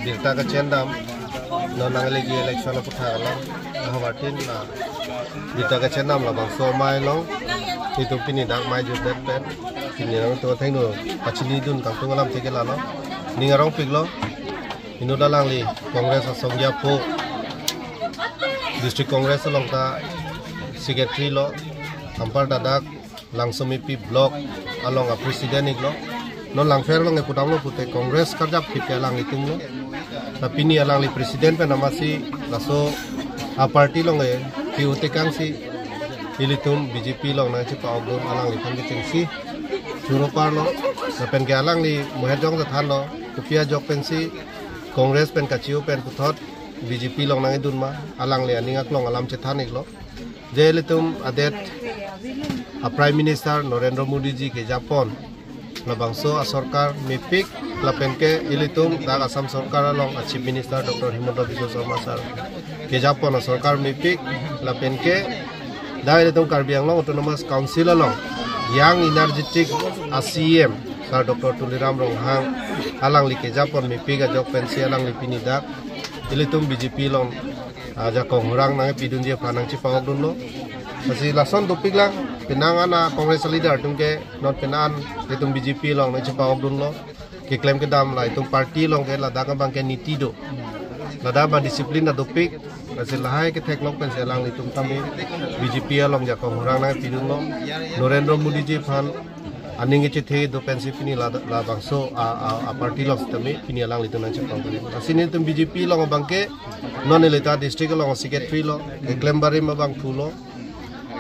birta ka cendam no nanglegi election putha alam hawatin na birta ka cendam la bang so mai long itu pini dak mai ju det pen pini nang to theng no pachini dun kang to ngalam theke la no ningarong piglo inu dalang li congress asongya po district congress long ta secretary lo ampar dadak langsung pi block along a president iglo non lang fer long e putam lo pute congress karjap pite lang itung lo tapi ni alang li president pe namasi laso a party long e ki utekang si ilitum BJP long na chi pa ogum alang li thang ching si churo par lo pen ke alang li mohejong ta than lo kupia jok pen si congress pen ka chiu pen puthot BJP long na dun ma alang li aninga klong alam che than iklo je ilitum adet a prime minister Narendra Modi ji ke Japon labangso a sarkar mipik lapenke ilitum dak asam sarkar along a chief minister Dr. Himanta Biswa Sarma sar ke Japon a sarkar mipik lapenke dai ilitum Karbi Anglong autonomous council along yang energetic ACM sar Dr. Tuliram Ronghang alang li ke Japon mipik a jok pensi alang li pini dak ilitum BJP long aja kong orang nang pidun dia panang ci pawok dun lo masih lason topik lang pinangan na kongres leader tungke non pinan itung BJP long na ci pawok dun lo ke klaim ke dam la itung parti long ke lada ka bangke niti do lada ba disiplin na topik masih lahai ke tek long pen selang itung kami BJP long ja kong orang nang pidun lo Narendra Modi ji phan aning ke the do pensi pini la bangso a parti long tami pini alang litu na ci pawok asini itung BJP long bangke non elita district long secretary lo ke klaim bari ma bang thulo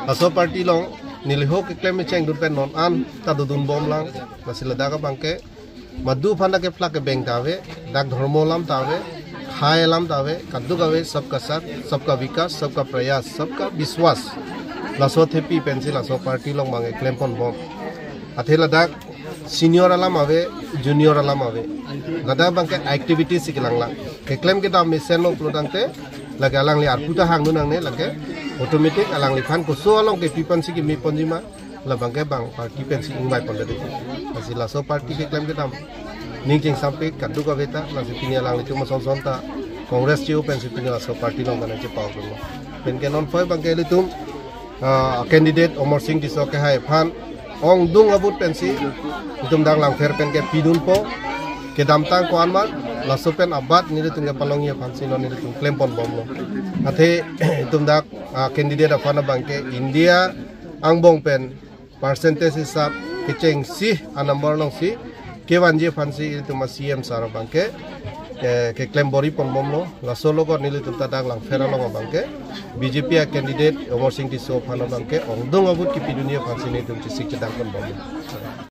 aso party long niliho ke klaim cheng dur pen non an ta dudun bom lang masila daga bangke madu phana ke flak ke bank tawe dak dharmo lam tawe khai lam tawe kaddu gawe sabka sat sabka vikas sabka prayas sabka biswas laso thepi pencil aso party long mange klaim pon bom athela dak senior alam ave junior alam ave lada bangke activity siklang lang ke klaim ke dam mission lo plodangte lage alang li arputa hang nunang ne lage automatic alang li phan ko so along ke pipan sigi mi ponjima la bangke bang party pensi ingbai pondade masih la so party ke klaim ke dam ning sampai kaddu ka beta la sipini alang li cuma son ta congress chiu pensi pini la so party long kana che paw dum pen ke non foi bangke li tum candidate Omar Singh di so ke hai phan ong dung abut pensi itum dang lang fer pen ke pidun po ke dam tang ko anmar la so pen abat ni tung ke palong ye phansi no ni tung claim pon bom lo athe itum dak candidate afana bangke India angbong pen percentage hisab ke cheng si a number long si ke wanje phansi itum CM sar bangke ke claim bori pon bom lo la so logo ni tung ta dak lang fer lo bangke BJP candidate Omar Singh di so phana bangke ong dung abut ki pidunia phansi ni tung sik chedang pon bom